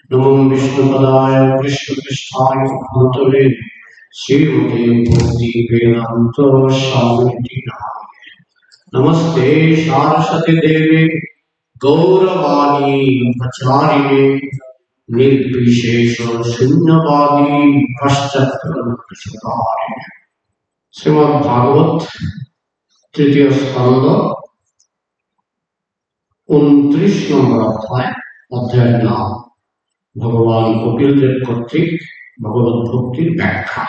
नमो विष्णुपदाय कृष्णपृष्ठाय भूतले श्रीमते भक्ति वेदांत स्वामिनिधि नामिने। नमस्ते सारस्वती देवे गौरवाणी प्रचारिणे निर्विशेष शून्यवादी पश्चात्परमार्थिने। श्रीमद्भागवत तृतीय स्कंद 29 नंबर अध्याय नाम भगवान कपिल देव कर्तृक भगवत भक्तिर व्याख्या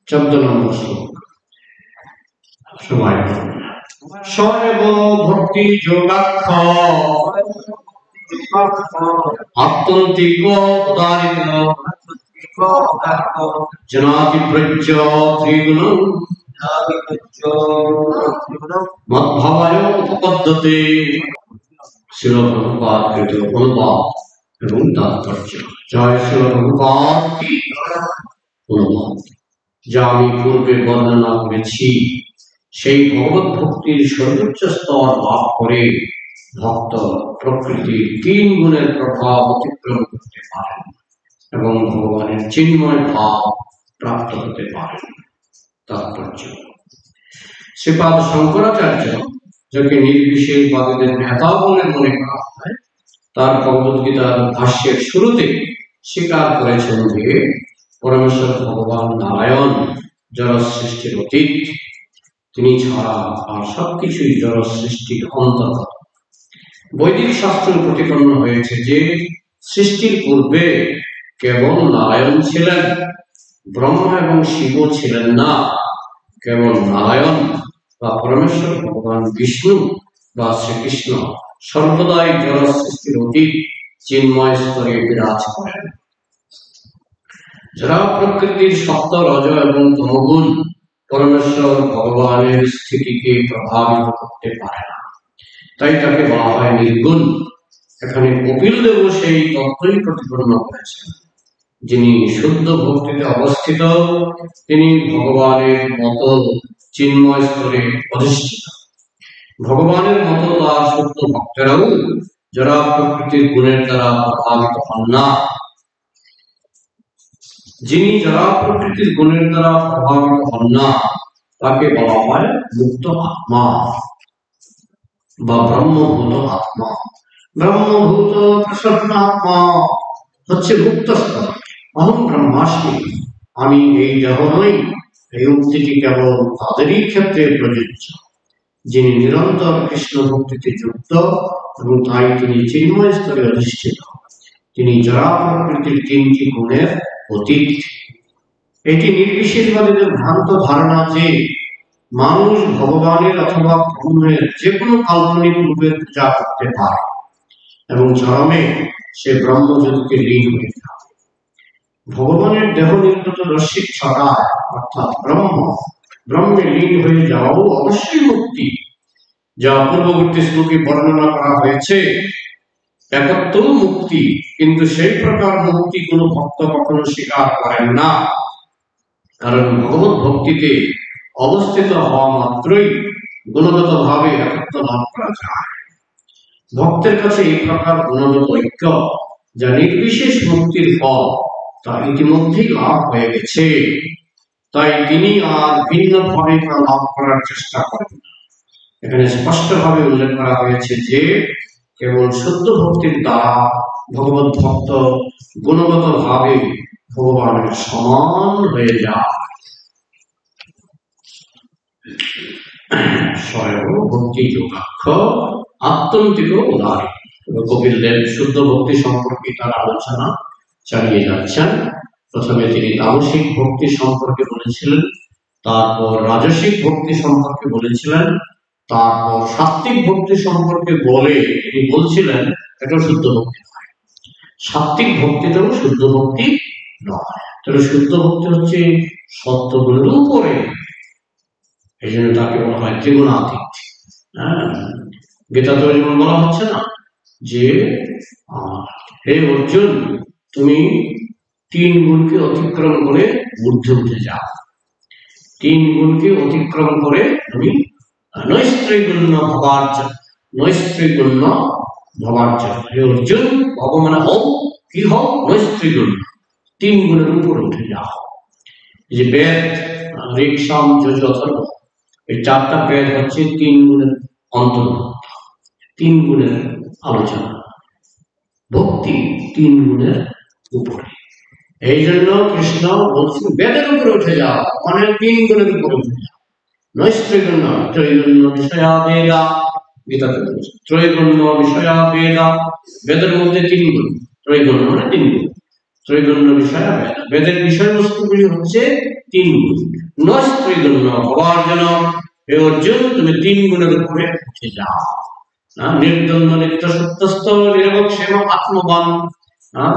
14 नंबर श्लोक। सर्व भक्ति योगाख्य आत्यंतिक उदारित जनाति प्रज्ञ त्रिगुण मद्भावाय उपपद्यते। श्रील प्रभुपाद कृत अनुवाद এবং তাৎপর্য। জয় শ্রী প্রভুপাদ কি অনুবাদ। যা আমি পূর্বে বর্ণনা করেছি সেই ভগবত ভক্তির সর্বোচ্চ স্তর লাভ করে ভক্ত প্রকৃতির 3 গুণের প্রভাব অতিক্রম করতে পারেন এবং ভগবানের চিন্ময় ভাব প্রাপ্ত হতে পারেন। তাৎপর্য: শ্রীপাদ শঙ্করাচার্য, যাকে নির্বিশেষবাদীদের নেতা বলে মনে করা হয়, তার ভগবদ্গীতার ভাষ্যের শুরুতে স্বীকার করেছেন যে পরমেশ্বর ভগবান নারায়ণ জড় সৃষ্টির অতীত, তিনি ছাড়া আর সবকিছুই জড় সৃষ্টির অন্তর্গত। বৈদিক শাস্ত্র প্রতিপন্ন হয়েছে যে সৃষ্টির পূর্বে কেবল নারায়ণ ছিলেন, ব্রহ্মা এবং শিব ছিলেন না। কেবল নারায়ণ বা পরমেশ্বর ভগবান বিষ্ণু বা শ্রীকৃষ্ণ সর্বদাই জড় সৃষ্টির অতীত চিন্ময় স্তরে বিরাজ করেন। যারা প্রকৃতির সপ্ত রজ এবং তমগুণ পরমেশ্বর ভগবানের স্থিতিকে প্রভাবিত করতে পারে না, তাই তাকে বলা হয় নির্গুণ। এখানে কপিল দেব সেই তত্ত্বই প্রতিপন্ন করেছেন। যিনি শুদ্ধ ভক্তিতে অবস্থিত, তিনি ভগবানের মত চিন্ময় স্তরে অধিষ্ঠিত। ভগবানের মতো তার শুদ্ধ ভক্তেরাও যারা প্রকৃতির গুণের দ্বারা প্রভাবিত হন না। যিনি যারা প্রকৃতির গুণের দ্বারা প্রভাবিত হন না তাকে বলা হয় মুক্ত আত্মা বা ব্রহ্মভূত আত্মা। ব্রহ্মভূত প্রসন্ন আত্মা হচ্ছে মুক্ত স্তর। অহং ব্রহ্মাস্মি, আমি এই দেহ নই। এই উক্তিটি কেবল তাদেরই ক্ষেত্রে প্রযোজ্য যিনি নিরন্তর কৃষ্ণ ভক্তিতে যুক্ত এবং তাই তিনি চিন্ময় স্তরে অধিষ্ঠিত। তিনি জড়া প্রকৃতির 3টি গুণের অতীত। এটি নির্বিশেষবাদীদের ভ্রান্ত ধারণা যে মানুষ ভগবানের অথবা ব্রহ্মের যে কোনো কাল্পনিক রূপের পূজা করতে পারে এবং চরমে সে ব্রহ্মজ্যোতিতে লীন হয়ে যায়। ভগবানের দেহ নির্গত রশ্মির ছটায় অর্থাৎ ব্রহ্মে লীন হয়ে যাওয়াও অবশ্যই মুক্তি, যা পূর্ববর্তী শ্লোকে বর্ণনা করা হয়েছে। একত্ব মুক্তি, কিন্তু সেই প্রকার মুক্তি কোনো ভক্ত কখনো স্বীকার করেন না, কারণ ভগবত ভক্তিতে অবস্থিত হওয়া মাত্রই গুণগত ভাবে একত্ব লাভ করা যায়। ভক্তের কাছে এই প্রকার গুণগত ঐক্য, যা নির্বিশেষ মুক্তির ফল, তা ইতিমধ্যেই লাভ হয়ে গেছে। তাই তিনি আর ভিন্নভাবে তা লাভ করার চেষ্টা করেন না। এখানে স্পষ্টভাবে উল্লেখ করা হয়েছে যে কেবল শুদ্ধ ভক্তির দ্বারা ভগবত ভক্ত গুণগত ভাবে ভগবানের সমান হয়ে যায়। স্বয়ং ভক্তি যোগাক্ষ আত্যন্তিক উদাহরণ। কপিল দেব শুদ্ধ ভক্তি সম্পর্কে তার আলোচনা চালিয়ে যাচ্ছেন। প্রথমে তিনি তামসিক ভক্তি সম্পর্কে বলেছিলেন, তারপর রাজসিক ভক্তি সম্পর্কে বলেছিলেন, তারপর সাত্ত্বিক ভক্তি সম্পর্কে বলে তিনি বলছিলেন এটা শুদ্ধ ভক্তি নয়। সাত্ত্বিক ভক্তিটাও শুদ্ধ ভক্তি নয়। তাহলে শুদ্ধ ভক্তি হচ্ছে সত্যগুণের উপরে, এই জন্য তাকে বলা হয় ত্রিগুণাতীত। গীতা তো যেমন বলা হচ্ছে না যে হে অর্জুন, তুমি 3 গুণকে অতিক্রম করে ঊর্ধ্বে উঠে যাও। 3 গুণকে অতিক্রম করে তুমি নৈস্ত্রৈগুণ্য ভবার্য হে অর্জুন, ভগবান হও কি হও? নৈস্ত্রীগুণ, 3 গুণের উপরে উঠে যাও। যে বেদ, ঋক, সাম, যজু, অথর্ব, এই 4টা বেদ হচ্ছে 3 গুণের অন্তর্ভুক্ত, 3 গুণের আলোচনা। ভক্তি 3 গুণের উপরে। এই জন্য কৃষ্ণ বলছেন বেদের উপরে উঠে যাও, মানে 3 গুণের উপরে উঠে যাও। নৈস্ত্রীগুণ, ত্রৈগুণ্য বিষয়া বেদা, গীতাতে বলছে ত্রৈগুণ্য বিষয়া বেদা, বেদের মধ্যে 3 গুণ, ত্রৈগুণ্য মানে 3 গুণ, ত্রৈগুণ্য বিষয়া বেদা, বেদের বিষয়বস্তুগুলি হচ্ছে 3 গুণ। নৈস্ত্রীগুণ্য হওয়ার জন্য হে অর্জুন তুমি 3 গুণের উপরে উঠে যাও। নির্দ্বন্দ্ব, নিত্য সত্যস্থ, নিরবক্ষেম, আত্মবান।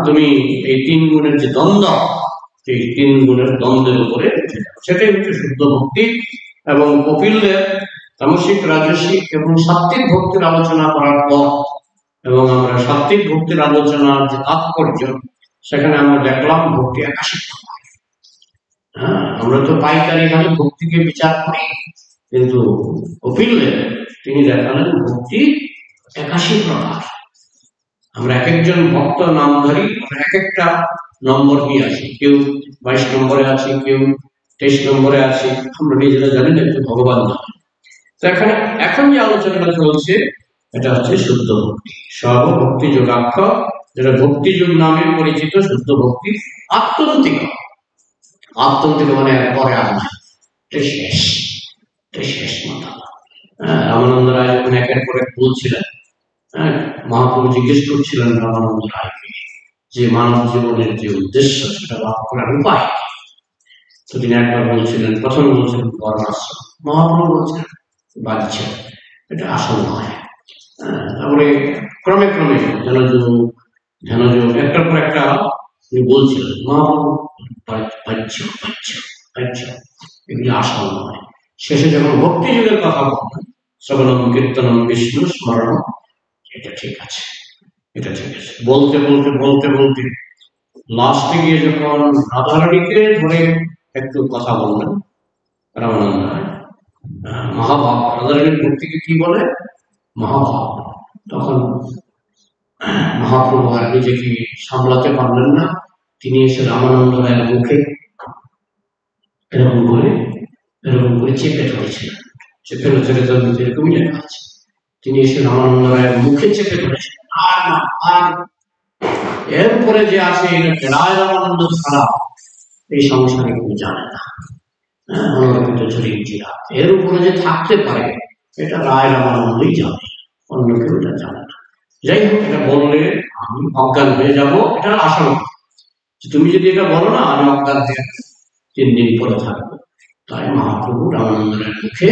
তুমি এই 3 গুণের যে দ্বন্দ্ব, সেই 3 গুণের দ্বন্দ্বের উপরে উঠে যাও, সেটাই হচ্ছে শুদ্ধ ভক্তি। এবং কপিলদেব তামসিক, রাজসিক এবং সাত্ত্বিক ভক্তির আলোচনা করার পর, এবং আমরা সাত্ত্বিক ভক্তির আলোচনার যে তাৎপর্য, সেখানে আমরা দেখলাম ভক্তি 81 প্রকার। আমরা তো পাইকারি ভাবে ভক্তিকে বিচার করি, কিন্তু কপিলদেব তিনি দেখালেন ভক্তি 81 প্রকার। আমরা এক একজন ভক্ত নাম ধরি, এক একটা নম্বর নিয়ে আসি, কেউ 22 নম্বরে আছে, কেউ 23 নম্বরে আছে, আমরা নিজেরা জানি না, একটু ভগবান জানেন। তো এখানে এখন যে আলোচনাটা চলছে এটা হচ্ছে শুদ্ধ ভক্তি, সর্বভক্তি যোগাক্ষ, যেটা ভক্তি যুগ নামে পরিচিত শুদ্ধ ভক্তি। আত্যন্তিক, আত্যন্তিক মানে পরে আসবে, শেষ, শেষ মাথা। রামানন্দ রায় যখন একের পর এক বলছিলেন, মহাপ্রভু জিজ্ঞেস করছিলেন রামানন্দ রায়কে যে মানব জীবনের যে উদ্দেশ্য, সেটা লাভ করার উপায়। তো তিনি একবার বলছিলেন, প্রথমে বলছিলেন বর্ণাশ্রম, মহাপ্রভু বলছেন বাহ্য, এটা আসল নয়। তারপরে ক্রমে ক্রমে ধ্যানযোগ একটার পর একটা তিনি বলছিলেন, মহাপ্রভু বাহ্য, বাহ্য, বাহ্য, এগুলি আসল নয়। শেষে যখন ভক্তি যুগের কথা বললেন, শ্রবণম কীর্তনম বিষ্ণু স্মরণ, এটা ঠিক আছে, এটা ঠিক আছে, বলতে বলতে বলতে বলতে লাস্টে গিয়ে যখন রাধারানীকে ধরে একটু কথা বললেন রামানন্দ রায়, মহাভাব, রাধারানীর ভক্তিকে কি বলে? মহাভাব। তখন মহাপ্রভু আর নিজেকে সামলাতে পারলেন না, তিনি এসে রামানন্দ রায়ের মুখে এরকম করে চেপে ধরেছিলেন। চেপে ধরে এরকমই লেখা আছে, তিনি এসে রামানন্দ রায়ের মুখে চেপে ধরেছিলেন, আর না, আর এরপরে যে আছে রায় রামানন্দ ছাড়া এই সংসারে কেউ জানে না। অনুরূপিত চরিত্রা এর উপরে যে থাকতে পারে, এটা রায় রামানন্দই জানে, অন্য কেউ এটা জানে না। যাই হোক, এটা বললে আমি অজ্ঞান হয়ে যাবো, এটা আশঙ্কা। তুমি যদি এটা বলো না, আমি অজ্ঞান হয়ে 3 দিন পরে থাকবো। তাই মহাপ্রভু রামানন্দের মুখে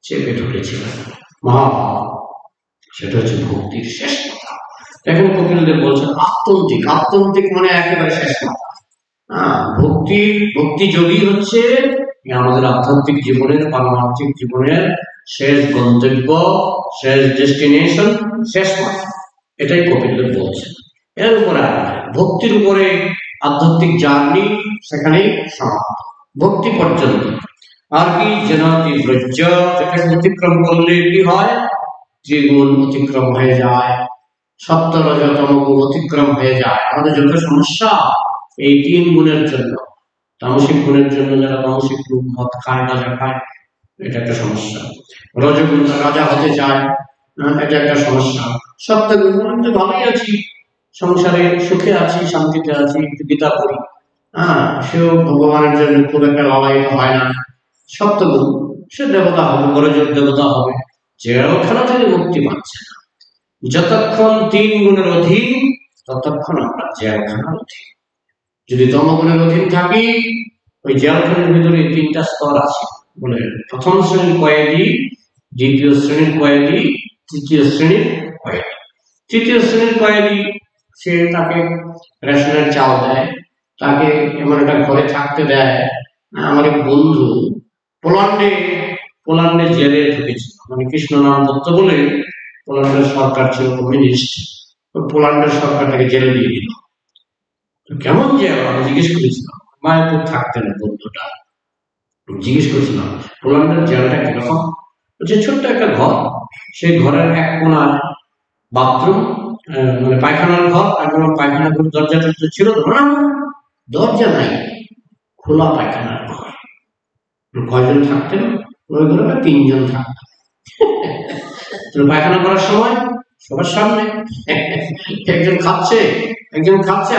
চেপে ধরেছিলেন মহাভাব, সেটা হচ্ছে ভক্তির শেষ কথা। এখন কপিলদেব বলছেন আত্যন্তিক, আত্যন্তিক মানে একেবারে শেষ কথা। ভক্তি যোগী হচ্ছে আমাদের আধ্যাত্মিক জীবনের, পারমার্থিক জীবনের শেষ গন্তব্য, শেষ ডেস্টিনেশন, শেষ পথ, এটাই কপিলদেব বলছেন। এর উপরে ভক্তির উপরে আধ্যাত্মিক জার্নি সেখানেই সমাপ্ত, ভক্তি পর্যন্ত। আর কি জেনাতি ব্রজ্য, যেটাকে অতিক্রম করলে কি হয়? ত্রিগুণ অতিক্রম হয়ে যায়, সপ্ত রজতম গুণ অতিক্রম হয়ে যায়। আমাদের যত সমস্যা এই 3 গুণের জন্য। তামসিক গুণের জন্য যারা তামসিক মদ খায়, গাঁজা খায়, এটা একটা সমস্যা। রজগুণ রাজা হতে চায়, এটা একটা সমস্যা। সপ্তগুণ আমি তো ভালোই আছি, সংসারে সুখে আছি, শান্তিতে আছি, গীতা পড়ি, সেও ভগবানের জন্য খুব একটা লড়াইটা হয় না। সপ্তগুণ, সে দেবতা হবে, বড়জোর দেবতা হবে, জেলখানা থেকে মুক্তি পাচ্ছে না। যতক্ষণ 3 গুণের অধীন, ততক্ষণ আমরা জেলখানার অধীন। যদি তমগুণের অধীন থাকি, ওই জেলখানার ভিতরে 3টা স্তর আছে বলে, প্রথম শ্রেণীর কয়েদি, দ্বিতীয় শ্রেণীর কয়েদি, তৃতীয় শ্রেণীর কয়েদি। তৃতীয় শ্রেণীর কয়েদি, সে তাকে রেশনের চাল দেয়, তাকে এমন একটা ঘরে থাকতে দেয়। আমার এক বন্ধু পোল্যান্ডে জেলে ঢুকেছিল, মানে কৃষ্ণ নাম দত্ত বলে পোল্যান্ডের সরকার ছিল কমিউনিস্ট, পোল্যান্ডের সরকার তাকে জেলে দিয়ে দিল। কেমন জেল আমি জিজ্ঞেস করেছিলাম, মায়াপুর থাকতেন বন্ধুটা, জিজ্ঞেস করেছিলাম পোল্যান্ডের জেলটা কিরকম? বলছে ছোট্ট একটা ঘর, সেই ঘরের এক কোনায় বাথরুম, মানে পায়খানার ঘর, এখন পায়খানার ঘর দরজা টরজা ছিল তো না, দরজা নাই, খোলা পায়খানার ঘর। কয়জন থাকতেন ওই ঘরে? 3 জন থাকতেন। পায়খানা করার সময় সবার সামনে একজন খাচ্ছে,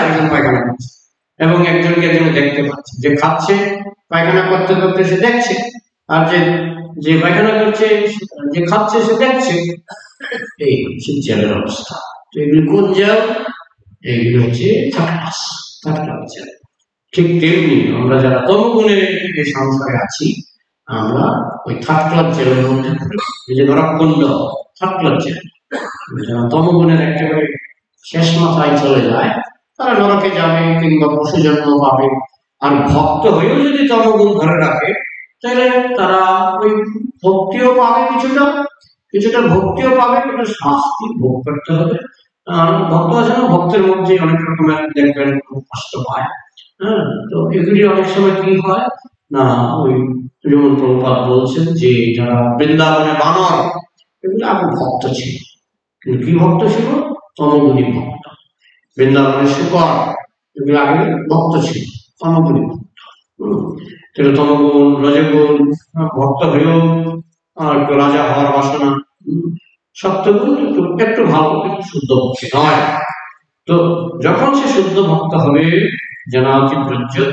আরেকজন পায়খানা করছে, এবং একজনকে একজন দেখতে পাচ্ছে, যে খাচ্ছে পায়খানা করতে করতে সে দেখছে, আর যে পায়খানা করছে, যে খাচ্ছে সে দেখছে। এই হচ্ছে জেলের অবস্থা। তো এগুলি কোন জেল? এইগুলি হচ্ছে থার্ড ক্লাস জেল। ঠিক তেমনি আমরা যারা তমগুণের এই সংসারে আছি, আমরা ওই থার্ড ক্লাস জেলের মধ্যে যে নরককুণ্ড, থার্ড ক্লাস জেল। যারা তমগুণের একেবারে শেষ মাথায় চলে যায়, তারা নরকে যাবে কিংবা পশু জন্ম পাবে। আর ভক্ত হয়েও যদি তমগুণ ধরে রাখে, তাহলে তারা ওই ভক্তিও পাবে, কিছুটা ভক্তিও পাবে, কিন্তু শাস্তি ভোগ করতে হবে। ভক্ত আছে না, ভক্তের মধ্যে অনেক রকমের দেখবেন খুব কষ্ট পায়। হ্যাঁ, তো এগুলি অনেক সময় কি হয় না, ওই যেমন প্রভুপাদ বলছেন যে যারা বৃন্দাবনে বানর, এগুলি আগে ভক্ত ছিল, কিন্তু কি ভক্ত ছিল? তমগুণী ভক্ত। বৃন্দাবনের শুকর, এগুলি আগে ভক্ত ছিল, তমগুণী ভক্ত। তমগুণ রজগুণ ভক্ত হয়েও একটু রাজা হওয়ার বাসনা, সত্যগুণ একটু ভালো, একটু শুদ্ধ ভক্তি নয়। তো যখন সে শুদ্ধ ভক্ত হবে,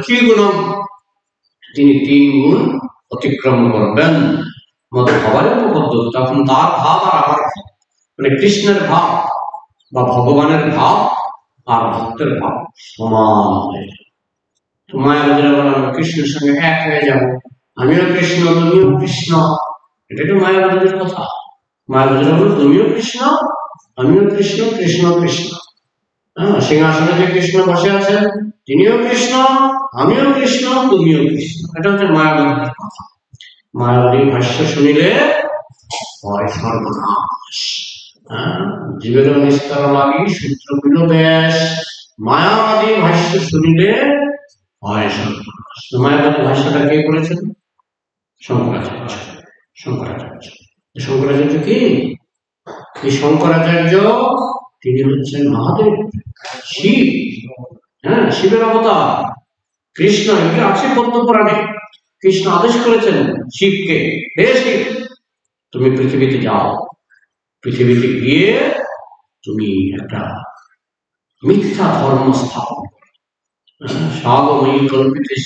ত্রিগুণম, তিনি 3 গুণ অতিক্রম করবেন, মত ভাবার উপবদ্ধ, তখন তার ভাব আর আমার ভাব, মানে কৃষ্ণের ভাব বা ভগবানের ভাব আর ভক্তের ভাব সমান হয়ে যাবে। মায়াবাদীরা বলে আমরা কৃষ্ণের সঙ্গে এক হয়ে যাব, আমিও কৃষ্ণ তুমিও কৃষ্ণ, এটা তো মায়াবাদীদের কথা। মায়াবাদীরা বলে তুমিও কৃষ্ণ আমিও কৃষ্ণ, কৃষ্ণ কৃষ্ণ। হ্যাঁ, সিংহাসনে যে কৃষ্ণ বসে আছেন তিনিও কৃষ্ণ, আমিও কৃষ্ণ, তুমিও কৃষ্ণ। এটা হচ্ছে মায়াবাদীদের কথা। মায়াবাদীর ভাষ্য শুনিলে হয় সর্বনাশ। জীবের নিস্তার লাগি সূত্র বিল ব্যাস, মায়াবাদী ভাষ্য শুনিলে হয় সর্বনাশ। মায়াবাদী ভাষ্যটা কে করেছেন? শঙ্করাচার্য। শঙ্করাচার্য কি? এই শঙ্করাচার্য তিনি হচ্ছেন মহাদেব, শিব। হ্যাঁ, শিবের অবতার কৃষ্ণ। এগুলি আছে পদ্মপুরাণে। কৃষ্ণ আদেশ করেছেন শিবকে, হে শিব, তুমি পৃথিবীতে যাও, পৃথিবীতে গিয়ে তুমি একটা মিথ্যা ধর্ম স্থাপন করো। সাগময়ী কল্পিতে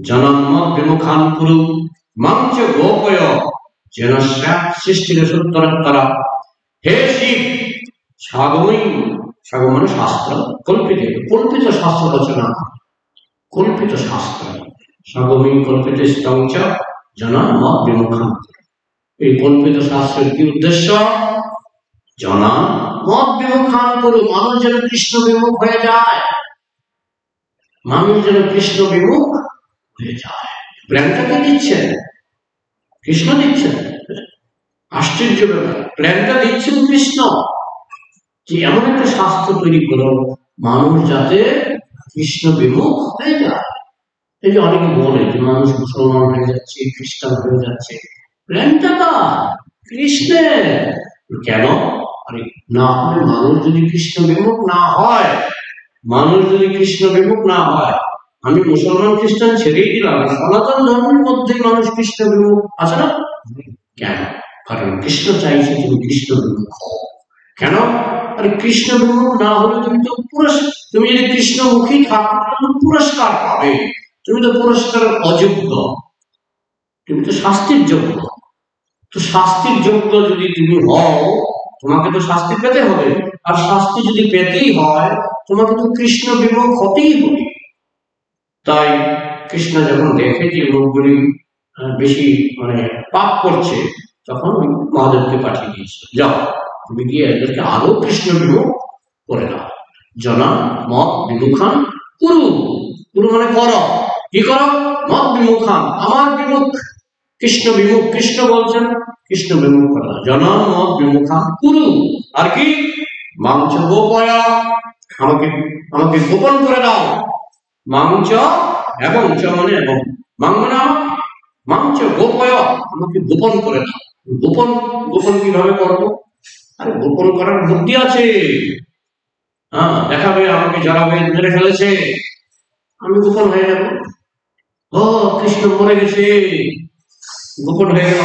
জনন্ম বিমুখান কুরু মাঞ্চ গোপয় যেন সৃষ্টির সত্তরত্তরা। হে শিব, সাগময়ী, সাগম মানে শাস্ত্র, কল্পিত শাস্ত্র রচনা, কল্পিত শাস্ত্র, সাগময়ী কল্পিত স্তঞ্চ জনন্ম বিমুখান। এই কল্পিত শাস্ত্রের কি উদ্দেশ্য? জনা মত বিমুখান করু, মানুষ যেন কৃষ্ণ বিমুখ হয়ে যায়, মানুষ যেন কৃষ্ণ বিমুখ হয়ে যায়। প্ল্যানটা কে দিচ্ছেন? কৃষ্ণ দিচ্ছেন। আশ্চর্য ব্যাপার, প্ল্যানটা দিচ্ছেন কৃষ্ণ, যে এমন একটা শাস্ত্র তৈরি করো মানুষ যাতে কৃষ্ণ বিমুখ হয়ে যায়। এই যে অনেকে বলে যে মানুষ মুসলমান হয়ে যাচ্ছে, খ্রিস্টান হয়ে যাচ্ছে, প্ল্যানটা কার? কৃষ্ণের। কেন? আরে না হয়, মানুষ যদি কৃষ্ণ বিমুখ না হয়, আমি মুসলমান খ্রিস্টান ছেড়েই দিলাম, সনাতন ধর্মের মধ্যে মানুষ কৃষ্ণ বিমুখ আছে না? কেন? কারণ কৃষ্ণ চাইছে তুমি কৃষ্ণ বিমুখ হও। কেন? আরে কৃষ্ণ বিমুখ না হলে তুমি যদি কৃষ্ণমুখী থাকো তুমি পুরস্কার পাবে। তুমি তো পুরস্কারের অযোগ্য, তুমি তো শাস্তির যোগ্য। তো শাস্তির যোগ্য যদি তুমি হও, তোমাকে তো শাস্তি পেতে হবে, আর শাস্তি যদি পেতেই হয় তোমাকে তো কৃষ্ণ বিমুখ হতেই হবে। তাই কৃষ্ণ যখন দেখে যে লোকগুলি বেশি মানে পাপ করছে, তখন মহাদেবকে পাঠিয়ে দিয়েছিল, যাও তুমি গিয়ে এদেরকে আরো কৃষ্ণ বিমুখ করে দাও। জনা মত বিমুখান কুরু, কুরু মানে করো, কি করো? মত বিমুখান, আমার বিমুখ, কৃষ্ণ বিমুখ। কৃষ্ণ বলছেন কৃষ্ণ বিমুখ করা, জনা মত বিমুখান কুরু। আর কি? মাংস গোপয়া, আমাকে গোপন করে দাও। মাংস এবং চ মানে এবং, মাংনা মাংস গোপয়, আমাকে গোপন করে দাও। গোপন কিভাবে করবো? আরে গোপন করার বুদ্ধি আছে। হ্যাঁ, দেখাবে আমাকে যারা মেরে ফেলেছে, আমি গোপন হয়ে যাবো। ও কৃষ্ণ মরে গেছে, গোপন হয়ে গেল।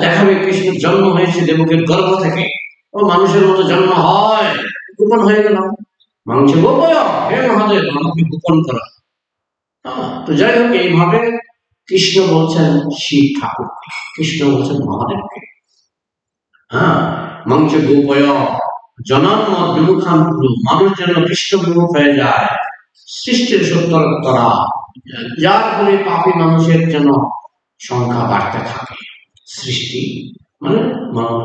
দেখাবে কৃষ্ণের জন্ম হয়েছে দেবকের গর্ভ থেকে, ও মানুষের মতো জন্ম হয়, গোপন হয়ে গেলাম। মানুষের গোপন, হে মহাদেব আমাকে গোপন করা। তো যাই হোক, এইভাবে কৃষ্ণ বলছেন শিব ঠাকুর, কৃষ্ণ বলছেন মহাদেবকে। হ্যাঁ, মঞ্চ গোপয় জনন্ম বিমুখান পুরু, মানুষ যেন কৃষ্ণ বিমুখ হয়ে যায়, সৃষ্টির সত্তরোত্তরা, যার ফলে পাপী মানুষের যেন সংখ্যা বাড়তে থাকে। সৃষ্টি মানে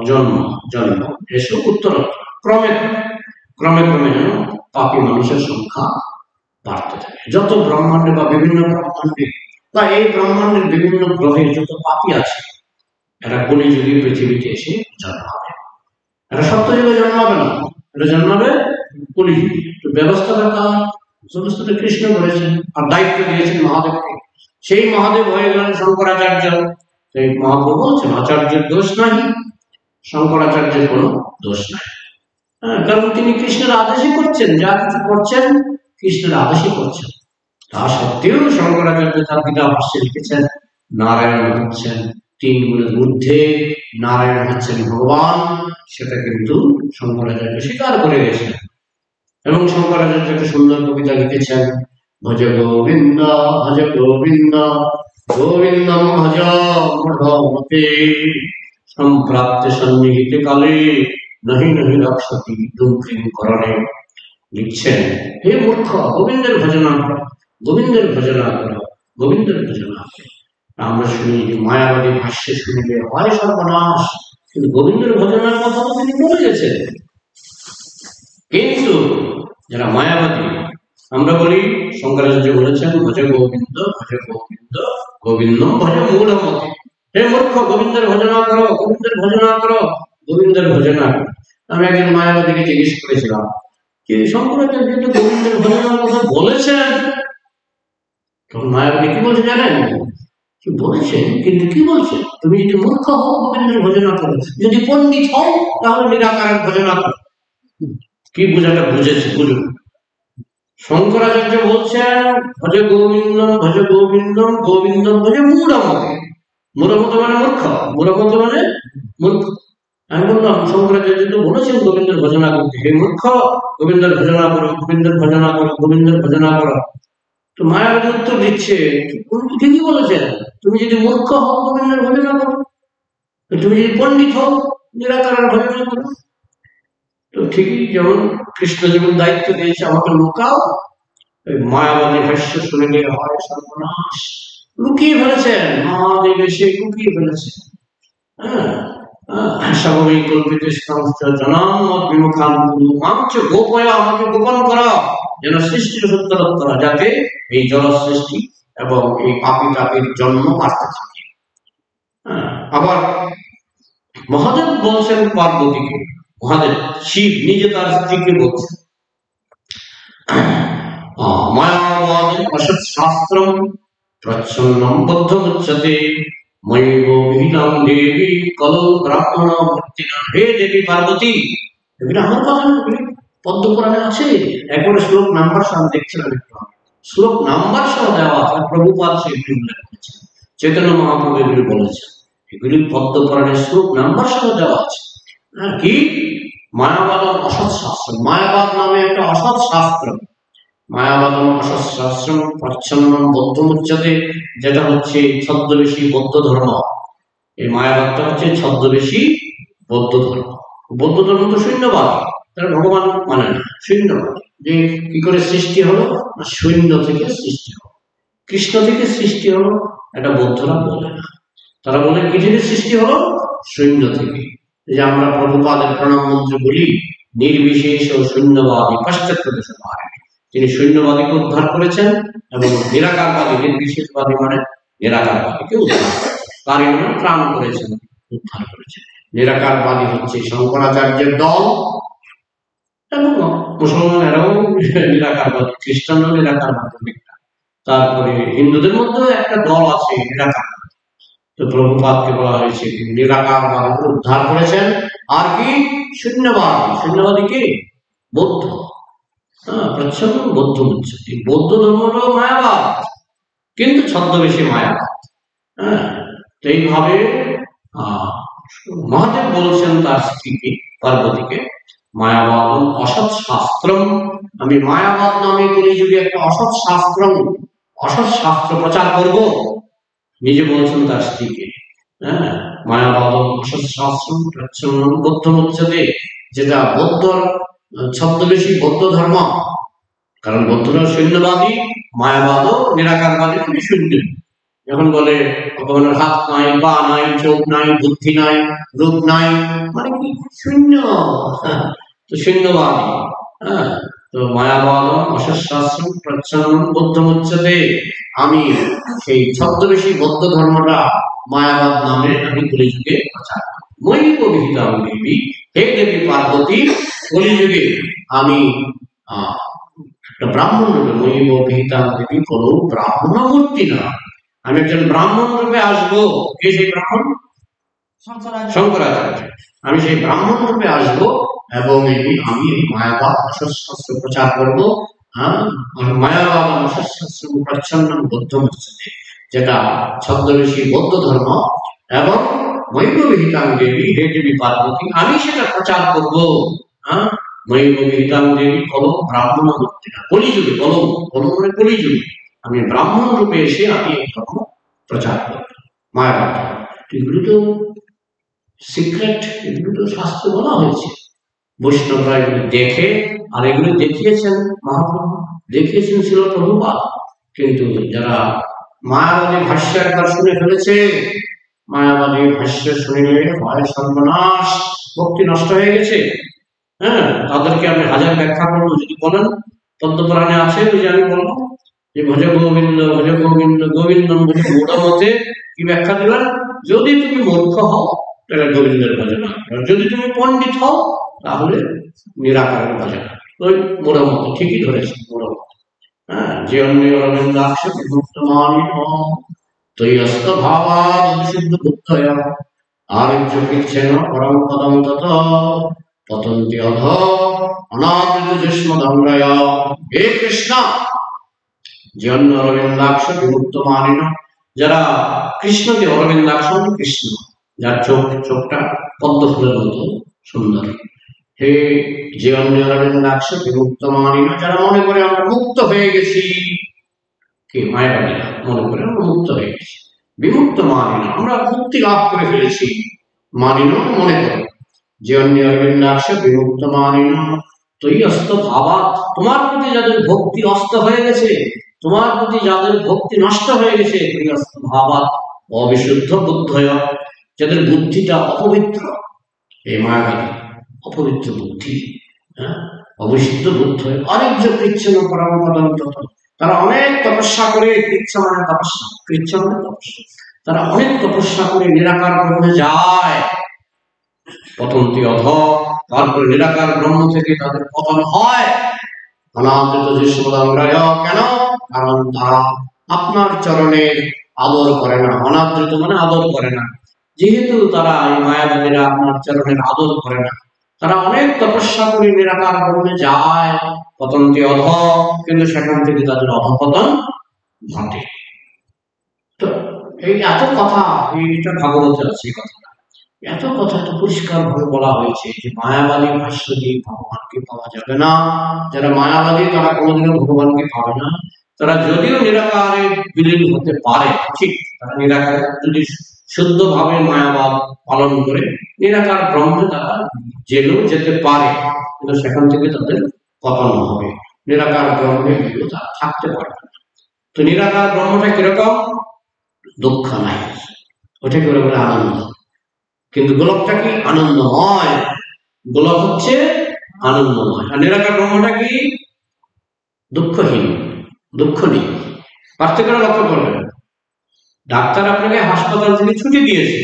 জন্ম, জন্ম এসব উত্তরোত্তর ক্রমে ক্রমে ক্রমে যেন পাপী মানুষের সংখ্যা বাড়তে থাকে। যত ব্রহ্মাণ্ডে বা বিভিন্ন ব্রহ্মাণ্ডে বা এই ব্রহ্মাণ্ডের বিভিন্ন গ্রহে যত পাপী আছে, এরা কলিযুগে পৃথিবীতে এসে জন্মাবে। এরা সত্যযুগে জন্মাবে না, এরা জন্মাবে কলিযুগে। তো ব্যবস্থাটা তার সমস্তটা কৃষ্ণ করেছেন, আর দায়িত্ব দিয়েছেন মহাদেবকে। সেই মহাদেব হয়ে গেলেন শঙ্করাচার্য। সেই মহাপ্রভু বলছেন আচার্যের দোষ নাই, শঙ্করাচার্যের কোনো দোষ নাই। হ্যাঁ, কারণ তিনি কৃষ্ণের আদেশই করছেন, যা কিছু করছেন কৃষ্ণের আদেশই করছেন। তা সত্ত্বেও শঙ্করাচার্য তার গীতা ভাষ্যে লিখেছেন নারায়ণ হচ্ছেন তিন গুণের ঊর্ধ্বে, নারায়ণ হচ্ছেন ভগবান। সেটা কিন্তু শঙ্করাচার্য স্বীকার করে গেছেন। এবং শঙ্করাচার্য একটা সুন্দর কবিতা লিখেছেন, ভজ গোবিন্দ ভজ গোবিন্দ গোবিন্দম ভজ মূঢ়মতে সম্প্রাপ্তে সন্নিহিতে কালে নহি নহি রক্ষতি দুঃখিং করণে। লিখছেন, হে মূর্খ, গোবিন্দের ভজনা করো, গোবিন্দের ভজনা করো, গোবিন্দের ভজনা করো। আমরা শুনি মায়াবাদী ভাষ্যে শুনিলে হয় সর্বনাশ, কিন্তু গোবিন্দের ভজনার কথা তো তিনি বলে গেছেন। কিন্তু যারা মায়াবাদী, আমরা বলি শঙ্করাচার্য বলেছেন ভজ গোবিন্দ ভজ গোবিন্দ গোবিন্দ ভজ মূঢ়মতে। হে মূর্খ, গোবিন্দের ভজনা করো, গোবিন্দের ভজনা করো, গোবিন্দের ভজনা করো। আমি একজন মায়াবাদীকে জিজ্ঞেস করেছিলাম যে শঙ্করাচার্য তো গোবিন্দের ভজনার কথা বলেছেন, তখন মায়াবাদী কি বলছে জানেন? কি বলেছেন, কিন্তু কি বলছেন, তুমি যদি মূর্খ হও গোবিন্দের ভজনা করো, যদি পণ্ডিত হও তাহলে নিরাকারের ভজনা করো। কি বুঝাটা বুঝেছে বুঝুন। শঙ্করাচার্য বলছেন ভজ গোবিন্দ ভজ গোবিন্দ গোবিন্দ ভজ মূঢ়মতে। মূঢ়মত মানে মূর্খ, মূঢ়মত মানে মূর্খ। আমি বললাম শঙ্করাচার্য তো বলেছেন গোবিন্দের ভজনা করতে, হে মূর্খ গোবিন্দের ভজনা করো, গোবিন্দের ভজনা করো, গোবিন্দের ভজনা করো। তো মায়াবতী উত্তর দিচ্ছে, ঠিকই বলেছেন, তুমি যদি মূর্খ হও গোবিন্দের ভজনা করো, তুমি যদি পণ্ডিত হও নিরাকারের ভজনা করো। তো ঠিকই, যেমন কৃষ্ণ যেমন দায়িত্ব দিয়েছে আমাকে লুকাও, মায়াবাদী ভাষ্য শুনে হয় সর্বনাশ। লুকিয়ে ফেলেছেন মহাদেব, এসে লুকিয়ে ফেলেছেন। হ্যাঁ, স্বাভাবিক কল্পিত বিমুখান মাংস গোপয়া, আমাকে গোপন করা, যেন সৃষ্টির সত্তরোত্তর, যাতে এই জল সৃষ্টি এবং এই পাপি তাপির জন্ম বাড়তে থাকে। আবার মহাদেব বলছেন পার্বতীকে, মহাদেব শিব নিজে তার স্ত্রীকে বলছেন মায়াবাদম অসৎ শাস্ত্রম প্রচ্ছন্নম বদ্ধমুচ্যতে ময়ৈব বিহিতাং দেবী কলো ব্রাহ্মণ ভক্তিনা। হে দেবী পার্বতী, এগুলো আমার কথা না, পদ্মপুরাণে আছে। একবারে শ্লোক নাম্বার সহ দেখছিলাম, একটু শ্লোক নাম্বার সহ দেওয়া আছে, প্রভুপাদ সেগুলি উল্লেখ করেছেন, চৈতন্য মহাপ্রভু এগুলি বলেছেন, এগুলি পদ্মপুরাণের শ্লোক নাম্বার সহ দেওয়া আছে। কি মায়াবাদম অসৎ শাস্ত্র, মায়াবাদ নামে একটা অসৎ শাস্ত্র, মায়াবাদম অসৎ শাস্ত্র প্রচ্ছন্নম বৌদ্ধমুচ্যতে, যেটা হচ্ছে ছদ্মবেশী বৌদ্ধ ধর্ম। এই মায়াবাদটা হচ্ছে ছদ্মবেশী বৌদ্ধ ধর্ম। বৌদ্ধ ধর্ম তো শূন্যবাদ, তারা ভগবান মানে না, শূন্যবাদ। যে কি করে সৃষ্টি হলো, শূন্য থেকে সৃষ্টি হলো, কৃষ্ণ থেকে সৃষ্টি হলো, এটা বৌদ্ধরা বলে না। তারা বলে কি থেকে সৃষ্টি হলো, শূন্য থেকে। যে আমরা প্রভুপাদের প্রণাম মন্ত্র বলি, নির্বিশেষ ও শূন্যবাদী পাশ্চাত্য দেশে পারে, তিনি শূন্যবাদীকে উদ্ধার করেছেন এবং নিরাকারবাদী, নির্বিশেষবাদী মানে নিরাকারবাদীকে উদ্ধার করেছেন, তারই মানে ত্রাণ করেছেন, উদ্ধার করেছেন। নিরাকারবাদী হচ্ছে শঙ্করাচার্যের দল, এবং মুসলমানেরাও নিরাকারবাদী, খ্রিস্টানরাও নিরাকারবাদী, তারপরে হিন্দুদের মধ্যেও একটা দল আছে নিরাকার। তো প্রভুপাদকে বলা হয়েছে নিরাকারবাদকে উদ্ধার করেছেন। আর কি শূন্যবাদী, শূন্যবাদী কি বৌদ্ধ, প্রচ্ছন্ন বৌদ্ধ উচ্চতি। বৌদ্ধ ধর্মটা মায়াবাদ, কিন্তু ছদ্মবেশী মায়াবাদ। হ্যাঁ, তো এইভাবে মহাদেব বলছেন তার স্ত্রীকে পার্বতীকে, মায়াবাদ অসৎ শাস্ত্রম, আমি মায়াবাদ নামে কলিযুগে একটা অসৎ শাস্ত্র প্রচার করব, নিজে বলছেন তার স্ত্রীকে। হ্যাঁ, মায়াবাদ অসৎ শাস্ত্র প্রচ্ছন্ন বৌদ্ধ উচ্চতে, যেটা বৌদ্ধ ছদ্মবেশী বৌদ্ধ ধর্ম। কারণ বৌদ্ধরা শূন্যবাদী, মায়াবাদও নিরাকারবাদী, তুমি শূন্য। যখন বলে ভগবানের হাত নাই, পা নাই, চোখ নাই, বুদ্ধি নাই, রূপ নাই, মানে কি শূন্য, তো শূন্যবাদী। হ্যাঁ, তো মায়াবাদ অশাস্ত্র প্রচ্ছন্ন বৌদ্ধ উচ্চতে, আমি সেই ছদ্মবেশী বৌদ্ধ ধর্মটা মায়াবাদ নামে আমি কলিযুগে প্রচার করি। ময়ূর বিহিতাম দেবী, হে দেবী পার্বতী, কলিযুগে আমি ব্রাহ্মণ রূপে, ময়ূর বিহিতাম দেবী কোনো ব্রাহ্মণ মূর্তি না, আমি একজন ব্রাহ্মণ রূপে আসবো। কে সেই ব্রাহ্মণ? শঙ্করাচার্য। আমি সেই ব্রাহ্মণ রূপে আসবো এবং আমি মায়াবাদ অশাস্ত্র প্রচার করবো। মায়াবাদ অশাস্ত্র প্রচ্ছন্ন বৌদ্ধ উচ্চতে, যেটা ছদ্মবেশী বৌদ্ধ ধর্ম, এবং ময়ূর বিহিতাং দেবী, হে দেবী পার্বতী, আমি সেটা প্রচার করবো। ময়ূর বিহিতাং দেবী কলম ব্রাহ্মণ মূর্তি না, কলিযুগে, কলম মানে কলিযুগে আমি ব্রাহ্মণ রূপে এসে আমি এই ধর্ম প্রচার করব। মায়াবাদ, এগুলো তো সিক্রেট, এগুলো তো শাস্ত্রে বলা হয়েছে। বৈষ্ণবরা এগুলো দেখে, আর এগুলো দেখিয়েছেন মহাপ্রভু, দেখিয়েছেন ছিল প্রভুপাদ। কিন্তু যারা মায়াবাদী ভাষ্য একবার শুনে ফেলেছে, মায়াবাদী ভাষ্য শুনে হয় সর্বনাশ, ভক্তি নষ্ট হয়ে গেছে। হ্যাঁ, তাদেরকে আমি হাজার ব্যাখ্যা করবো, যদি বলেন পদ্মপুরাণে আছে, ওই যে আমি বলবো যে ভজ গোবিন্দ ভজ গোবিন্দ গোবিন্দ ভজ, মতে কি ব্যাখ্যা দিলেন? যদি তুমি মূর্খ হও তাহলে গোবিন্দের ভজনা, যদি তুমি পণ্ডিত হও তাহলে নিরাকারের ভজনা। ওই মোড়ামতো ঠিকই ধরেছে, মোড়ামতো। হ্যাঁ, যে অন্য অরবিন্দাক্ষ বিমুক্তমানি তৈরস্ত ভাবাদ বিশুদ্ধ বুদ্ধয়া আরজ্য পিচ্ছেন পরম পদম তত পতন্তি অধ অনাদৃত যুষ্মদঙ্গয়া। হে কৃষ্ণ, যে অন্য অরবিন্দাক্ষ বিমুক্ত মানিন, যারা কৃষ্ণকে, অরবিন্দাক্ষ কৃষ্ণ, যার চোখটা পদ্ম ফুলের মতো সুন্দর। হে যে অন্য অরবিন্দাক্ষ বিমুক্ত মানিন, যারা মনে করে আমরা মুক্ত হয়ে গেছি, কি মায়াবাদীরা মনে করে আমরা মুক্ত হয়ে গেছি, বিমুক্ত মানিন, আমরা মুক্তি লাভ করে ফেলেছি, মানিন মনে করে। যে অন্য অরবিন্দাক্ষ বিমুক্ত মানিন তৈরস্ত ভাবাত, তোমার প্রতি যাদের ভক্তি অস্ত হয়ে গেছে, তোমার প্রতি যাদের ভক্তি নষ্ট হয়ে গেছে, তৈরস্ত ভাবাত অবিশুদ্ধ বুদ্ধয়, যাদের বুদ্ধিটা অপবিত্র, এই মায়াবাদী অপবিত্র বুদ্ধি, অবিশুদ্ধ বুদ্ধ, অনেক কৃচ্ছন পরম তত, তারা অনেক তপস্যা করে, কৃচ্ছা মানে তপস্যা, কৃচ্ছা মানে তপস্যা, তারা অনেক তপস্যা করে নিরাকার ব্রহ্মে যায়, পতন্তি অধ, তারপরে নিরাকার ব্রহ্ম থেকে তাদের পতন হয়। অনাদৃত যুষ্মদঙ্গয়, কেন? কারণ তারা আপনার চরণের আদর করে না। অনাদৃত মানে আদর করে না, যেহেতু তারা এই মায়াবাদীরা আপনার চরণের আদর করে না, তারা অনেক তপস্যা করে নিরাকার ব্রহ্মে যায়, পতন্তি অধ, কিন্তু সেখান থেকে তাদের অধঃপতন ঘটে। তো এই এত কথা, এইটা ভাগবতে আছে, কথাটা এত কথা এত পরিষ্কার ভাবে বলা হয়েছে যে মায়াবাদী ভাষ্য দিয়ে ভগবানকে পাওয়া যাবে না। যারা মায়াবাদী তারা কোনোদিনও ভগবানকে পাবে না। তারা যদিও নিরাকারে বিলীন হতে পারে, ঠিক, তারা নিরাকারে যদি শুদ্ধ ভাবে মায়াবাদ পালন করে নিরাকার ব্রহ্মে তারা জেলেও যেতে পারে, কিন্তু সেখান থেকে তাদের পতন হবে। নিরাকার ব্রহ্মে গেলেও তারা থাকতে পারবে না। তো নিরাকার ব্রহ্মটা কিরকম? দুঃখ নাই, ওটাকে বলে আনন্দ। কিন্তু গোলকটা কি? আনন্দময়। গোলক হচ্ছে আনন্দময়, আর নিরাকার ব্রহ্মটা কি? দুঃখহীন, দুঃখ নেই। পার্থক্যটা লক্ষ্য করবেন। ডাক্তার আপনাকে হাসপাতাল থেকে ছুটি দিয়েছে,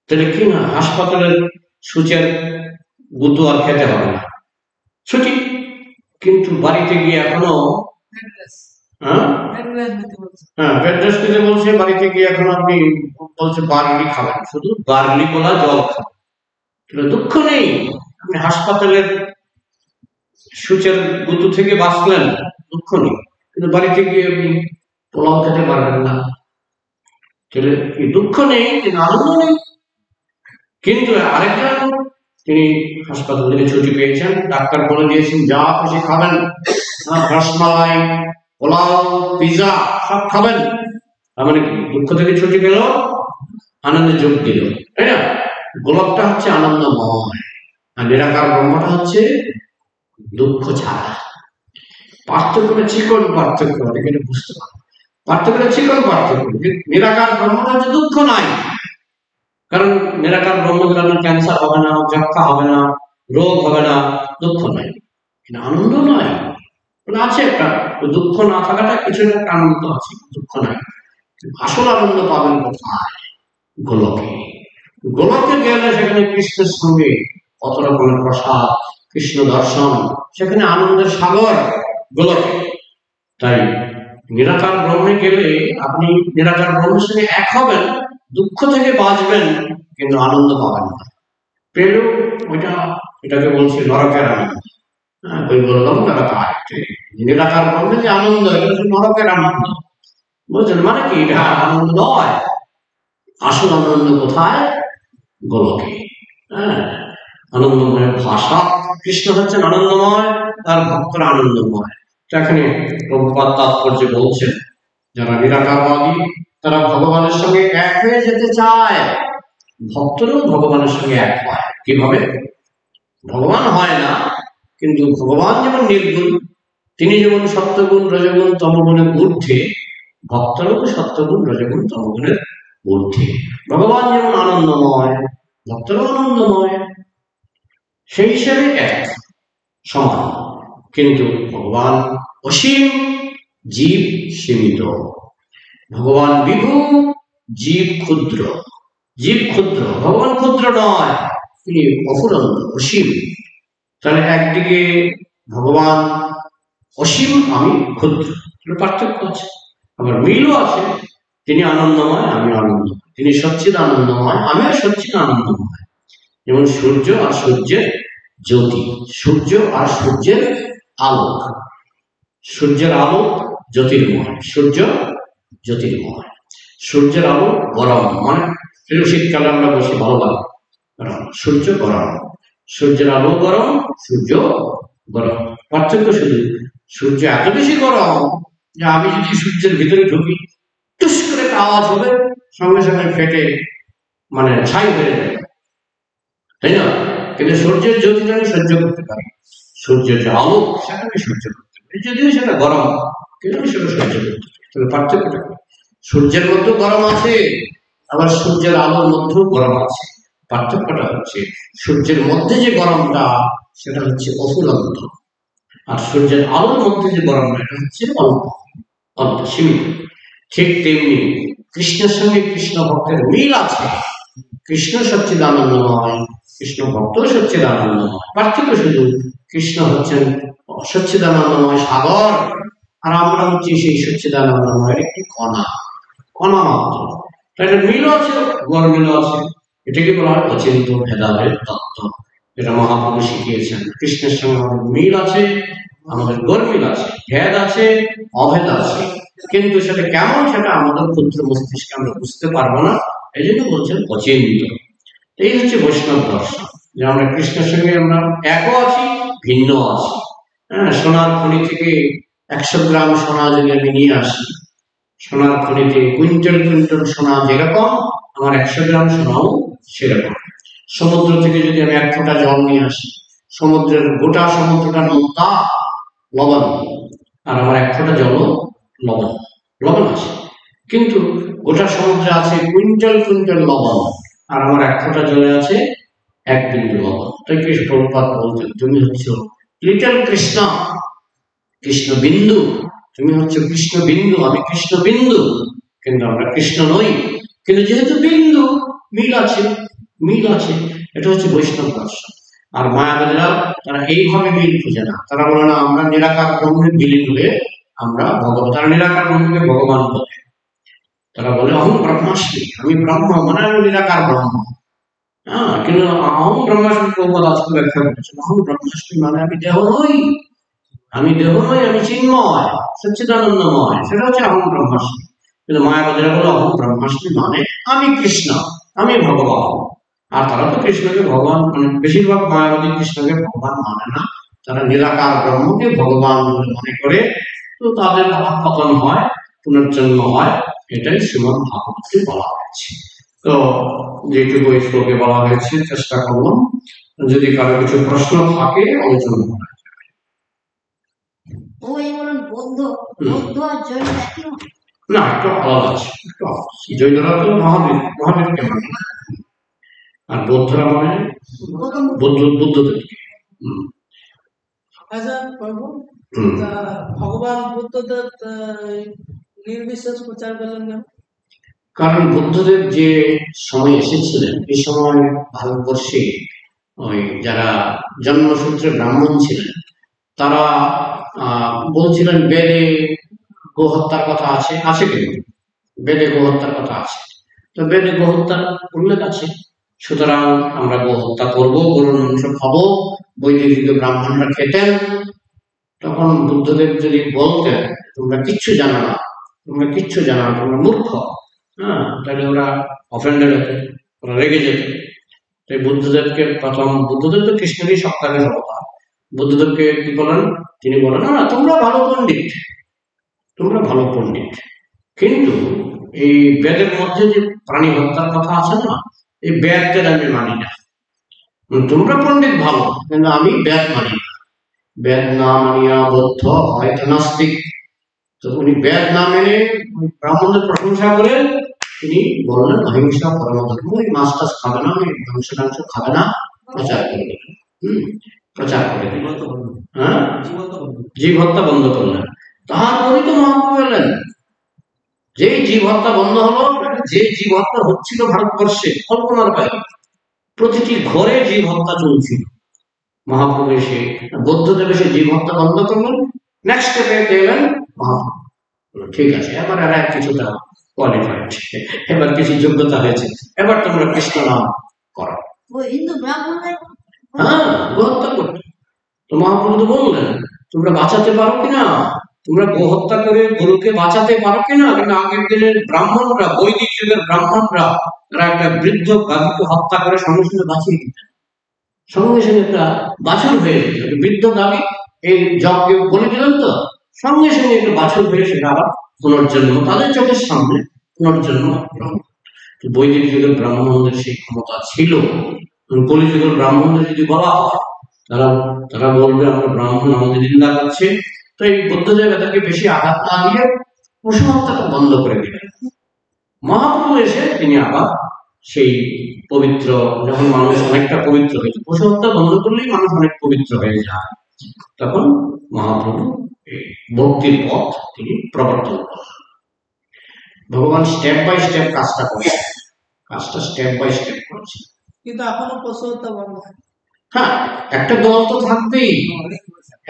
তাহলে কি না, হাসপাতালের সূচের গুঁতো আর খেতে হবে না, ছুটি। কিন্তু বাড়িতে গিয়ে এখনো হ্যাঁ হ্যাঁ, বেড রেস্ট নিতে বলছে। বাড়িতে গিয়ে এখন আপনি বলছে বার্লি খাবেন, শুধু বার্লি গোলা জল খাবেন, দুঃখ নেই। আপনি হাসপাতালের সূচের গুতু থেকে বাঁচলেন, দুঃখ নেই। কিন্তু বাড়িতে গিয়ে আপনি পোলাও খেতে পারবেন না, দুঃখ নেই, কিন্তু আনন্দ নেই। কিন্তু আরেকজন, তিনি হাসপাতাল থেকে ছুটি পেয়েছেন, ডাক্তার বলে দিয়েছেন যা খুশি খাবেন, রসমালাই, পোলাও, পিজা সব খাবেন। তার মানে দুঃখ থেকে ছুটি পেল, আনন্দে যোগ দিল, তাই না? গোলকটা হচ্ছে আনন্দময়, আর নিরাকার ব্রহ্মটা হচ্ছে দুঃখ ছাড়া। পার্থক্যটা চিকন পার্থক্য, অনেকে বুঝতে পারে। পার্থক্যটা চিকন পার্থক্য। নিরাকার ব্রহ্মটা হচ্ছে দুঃখ নাই, কারণ নিরাকার ব্রহ্ম গেলে ক্যান্সার হবে না, যক্ষা হবে না, রোগ হবে না, দুঃখ নাই। কিন্তু আনন্দ নয়, আছে একটা দুঃখ না থাকাটা কিছু একটা আনন্দ আছে, দুঃখ নাই। আসল আনন্দ পাবেন কোথায়? গোলকে। গোলকে গেলে সেখানে কৃষ্ণের সঙ্গে কত রকমের প্রসাদ, কৃষ্ণ দর্শন, সেখানে আনন্দের সাগর গোলকে। তাই নিরাকার ব্রহ্মে গেলে আপনি নিরাকার ব্রহ্মের সঙ্গে এক হবেন, দুঃখ থেকে বাঁচবেন, কিন্তু আনন্দ পাবেন না। পেলেও এটাকে বলছি নরকের আনন্দ। ওই বললাম নিরাকার ব্রহ্মে যে আনন্দ, এটা হচ্ছে নরকের আনন্দ। বুঝলেন? মানে কি, এটা আনন্দ নয়। আসল আনন্দ কোথায়? গোলকে। হ্যাঁ, আনন্দময় ভাষা। কৃষ্ণ হচ্ছেন আনন্দময়, তার ভক্তরা আনন্দময়। এখানে প্রভুপাদ তাৎপর্য বলছেন, যারা নিরাকারবাদী তারা ভগবানের সঙ্গে এক হয়ে যেতে চায়, ভক্তরাও ভগবানের সঙ্গে এক হয়। কিভাবে? ভগবান হয় না, কিন্তু ভগবান যেমন নির্গুণ, তিনি যেমন সত্যগুণ রজগুণ তমগুণের ঊর্ধ্বে, ভক্তরাও সত্যগুণ রজগুণ তমগুণের ঊর্ধ্বে। ভগবান যেমন আনন্দময়, ভক্তরাও আনন্দময়, সেই হিসেবে এক, সমান। কিন্তু ভগবান অসীম, জীব সীমিত। ভগবান বিভু, জীব ক্ষুদ্র। জীব ক্ষুদ্র, ভগবান ক্ষুদ্র নয়, তিনি অফুরন্ত, অসীম। তাহলে একদিকে ভগবান অসীম, আমি ক্ষুদ্র, পার্থক্য আছে। আবার মিলও আছে, তিনি আনন্দময়, আমি আনন্দময়। তিনি সচ্চিদ আনন্দময়, আমিও সচ্চিদ আনন্দময়। যেমন সূর্য আর সূর্যের জ্যোতি, সূর্য আর সূর্যের আলোক। সূর্যের আলো জ্যোতির্ময়, সূর্য জ্যোতির্ময়। সূর্যের আলো গরম, মানে শীতকালে আমরা বসে ভালো লাগে, সূর্য গরম, সূর্যের আলো গরম, সূর্য গরম। পার্থক্য শুধু সূর্য এত বেশি গরম যে আমি যদি সূর্যের ভিতরে ঢুকি, টুস করে আওয়াজ হবে, সঙ্গে সঙ্গে ফেটে মানে ছাই হয়ে যাবে, তাই না? কিন্তু সূর্যের জ্যোতিটা আমি সহ্য করতে পারি, সূর্যের যে আলো সেটাকে সহ্য করতে পারি, যদিও সেটা গরম, কিন্তু সেটা সহ্য করতে পারি। তবে পার্থক্যটা সূর্যের মধ্যেও গরম আছে, আবার সূর্যের আলোর মধ্যেও গরম আছে। পার্থক্যটা হচ্ছে সূর্যের মধ্যে যে গরমটা সেটা হচ্ছে অফুরন্ত, আর সূর্যের আলোর মধ্যে যে গরমটা এটা হচ্ছে অল্প, অল্প সীমিত। ঠিক তেমনি কৃষ্ণের সঙ্গে কৃষ্ণ ভক্তের মিল আছে। কৃষ্ণ সচ্চিদানন্দময়, কৃষ্ণ ভক্ত সচ্চিদানন্দময়। পার্থক্য শুধু কৃষ্ণ হচ্ছেন সচ্চিদানন্দময় সাগর, আর আমরা হচ্ছি সেই সচ্চিদানন্দময়ের একটি কণা, কণা মাত্র। তাহলে মিল আছে, গরমিল আছে। এটাকে বলা হয় অচিন্ত ভেদাভেদ তত্ত্ব, যেটা মহাপ্রভু শিখিয়েছেন। কৃষ্ণের সঙ্গে আমাদের মিল আছে, আমাদের গরমিল আছে, ভেদ আছে, অভেদ আছে, কিন্তু সেটা কেমন সেটা আমাদের ক্ষুদ্র মস্তিষ্কে আমরা বুঝতে পারবো না। এই জন্য বলছেন অচিন্ত। এই হচ্ছে বৈষ্ণব দর্শন, যে আমরা কৃষ্ণের সঙ্গে আমরা একও আছি, ভিন্ন আছি। হ্যাঁ, সোনার খনি থেকে 100 গ্রাম সোনা যদি আমি নিয়ে আসি, সোনার খনিতে কুইন্টাল কুইন্টাল সোনা যেরকম, আমার 100 গ্রাম সোনাও সেরকম। সমুদ্র থেকে যদি আমি 1 ফোঁটা জল নিয়ে আসি, সমুদ্রের গোটা সমুদ্রটা নোনা লবণ, আর আমার 1 ফোঁটা জল লবণ, লবণ আছে। কিন্তু গোটা সমুদ্রে আছে কুইন্টাল কুইন্টাল লবণ, আর আমার 1 ফোঁটা জলে আছে 1 বিন্দু লবণ। তাই কৃষ্ণ প্রভুপাদ বলতেন, তুমি হচ্ছ লিটল কৃষ্ণ, কৃষ্ণ বিন্দু। তুমি হচ্ছে কৃষ্ণ বিন্দু, আমি কৃষ্ণ বিন্দু, কিন্তু আমরা কৃষ্ণ নই। কিন্তু যেহেতু বিন্দু, মিল আছে, মিল আছে। এটা হচ্ছে বৈষ্ণব দর্শন। আর মায়াবাদীরা তারা এইভাবে মিল খুঁজে না, তারা বলে না আমরা নিরাকার ব্রহ্মে বিলীন হয়ে আমরা তারা নিরাকার ব্রহ্মকে ভগবান বলে। তারা বলে অহং ব্রহ্মাস্মি, আমি ব্রহ্ম মানে আমি নিরাকার ব্রহ্ম। হ্যাঁ, কিন্তু অহং ব্রহ্মাস্মি প্রভুপাদ আজকে ব্যাখ্যা করেছেন, অহং ব্রহ্মাস্মি মানে আমি দেহ নই, আমি দেহ নই, আমি চিন্ময় সচ্চিদানন্দময়, সেটা হচ্ছে অহং ব্রহ্মাস্মি। কিন্তু মায়াবাদীরা বলে অহং ব্রহ্মাস্মি মানে আমি কৃষ্ণ, আমি ভগবান। আর তারা তো কৃষ্ণকে ভগবান মানে, বেশিরভাগ মায়াবাদী কৃষ্ণকে ভগবান মানে না, তারা নিরাকার ব্রহ্মকে ভগবান বলে মনে করে। তো তাদের আবার পতন হয়, পুনর্জন্ম হয়, এটাই শ্রীমদ্ ভাগবতে বলা হয়েছে। তো যেটুকু এই শ্লোকে বলা হয়েছে চেষ্টা করলাম, যদি কারো কিছু প্রশ্ন থাকে আলোচনা করা যাবে। না, একটু আলাদা আছে, একটু জৈনরা তো মহাবীরকে মানে, আর বৌদ্ধরা মানে বুদ্ধদেবকে। আচ্ছা প্রভু, ভগবান বুদ্ধদেব নির্বিশেষ প্রচার করলেন কেন? কারণ বুদ্ধদেব যে সময় এসেছিলেন, এই সময় ভারতবর্ষে ওই যারা জন্মসূত্রে ব্রাহ্মণ ছিলেন, তারা বলছিলেন বেদে গোহত্যার কথা আছে, আছে কিন্তু বেদে গোহত্যার কথা আছে, তো বেদে গোহত্যার উল্লেখ আছে, সুতরাং আমরা গোহত্যা করবো, গরুর মাংস খাবো। বৈদিক যুগে ব্রাহ্মণরা খেতেন। তখন বুদ্ধদেব যদি বলতেন তোমরা কিচ্ছু জানো না, তোমরা কিচ্ছু জানো না, তোমরা মূর্খ, হ্যাঁ, তাহলে ওরা অফেন্ডেড হতো, ওরা রেগে যেত। তাই বুদ্ধদেবকে প্রথম, বুদ্ধদেব তো কৃষ্ণেরই সপ্তাহের অবতার, বুদ্ধদেবকে কি বলেন, তিনি বলেন না তোমরা ভালো পণ্ডিত, তোমরা ভালো পণ্ডিত, কিন্তু এই বেদের মধ্যে যে প্রাণী হত্যার কথা আছে না, এই বেদদের আমি মানি না। তোমরা পণ্ডিত ভালো, কিন্তু আমি বেদ মানি না। বেদ না মানিয়া বৌদ্ধ হয়তো নাস্তিক। তো উনি বেদ না মেনে ব্রাহ্মণদের প্রশংসা করে তিনি বললেন অহিংসা পরম ধর্ম, ওই মাছ টাছ খাবে না, ওই মাংস টাংস খাবে না, প্রচার করে দিলেন। প্রচার করে দিলেন, হ্যাঁ, জীব হত্যা বন্ধ করলেন। তারপরেই তো মহাপ্রভু এলেন। যেই জীব হত্যা বন্ধ হলো, যে জীব হত্যা হচ্ছিল ভারতবর্ষে কল্পনার বাইরে, প্রতিটি ঘরে জীব হত্যা চলছিল, মহাপ্রভু এসে বৌদ্ধদেব এসে জীব হত্যা বন্ধ করলেন। নেক্সট স্টেপে এলেন মহাপ্রভু, ঠিক আছে এবার এরা কিছুটা কোয়ালিফাইড, এবার কিছু যোগ্যতা হয়েছে, এবার তোমরা কৃষ্ণ নাম করো। হ্যাঁ, গোহত্যা করতে তো মহাপ্রভু তো বললেন তোমরা বাঁচাতে পারো কিনা, তোমরা গোহত্যা করে গরুকে বাঁচাতে পারো কিনা। কিন্তু আগের দিনের ব্রাহ্মণরা, বৈদিক যুগের ব্রাহ্মণরা, তারা একটা বৃদ্ধ গাভীকে হত্যা করে সঙ্গে সঙ্গে বাঁচিয়ে দিতেন, সঙ্গে সঙ্গে একটা বাছুর হয়ে যেত, বৃদ্ধ গাভী এই যজ্ঞে বলে দিলেন, তো সঙ্গে সঙ্গে একটা বাছুর হয়ে সেটা আবার পুনর্জন্ম, তাদের চোখের সামনে পুনর্জন্ম। বৈদিক যুগের ব্রাহ্মণদের সেই ক্ষমতা ছিল। কলিযুগের ব্রাহ্মণদের যদি বলা হয়, তারা তারা বলবে আমরা ব্রাহ্মণ, আমাদের নিন্দা করছে। তো এই বুদ্ধদেব এটাকে বেশি আঘাত না দিয়ে পশু হত্যাটা বন্ধ করে দিলেন। মহাপ্রভু এসে তিনি আবার সেই পবিত্র, যখন মানুষ অনেকটা পবিত্র হয়েছে, পশু হত্যা বন্ধ করলেই মানুষ অনেক পবিত্র হয়ে যায়, তখন মহাপ্রভু এই ভক্তির পথ তিনি প্রবর্তন করলেন। ভগবান স্টেপ বাই স্টেপ কাজটা করছে, কাজটা স্টেপ বাই স্টেপ করছে। কিন্তু এখনো পশু হত্যা বন্ধ হয়। হ্যাঁ, একটা দল তো থাকবেই,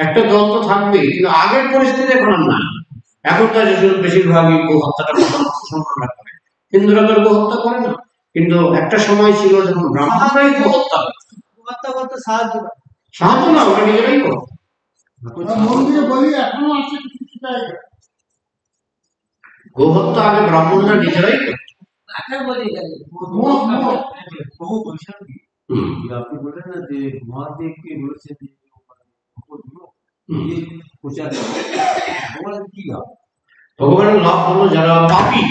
একটা দল তো থাকবেই, কিন্তু আগের পরিস্থিতি এখন আর নাই। এখনকার বেশিরভাগই গো হত্যাটা সম্পূর্ণ করে, হিন্দুরা তো গো হত্যা করে না, কিন্তু একটা সময় ছিল যখন ব্রাহ্মণরাই গো হত্যা করতে সাহায্য না, ওরা নিজেরাই করতো। গো হত্যা আগে ব্রাহ্মণরা নিজেরাই করতো। আপনি বললেন না যে মহাদেবকে বলেছেন ভগবানের লাভ হলো যারা পাপী,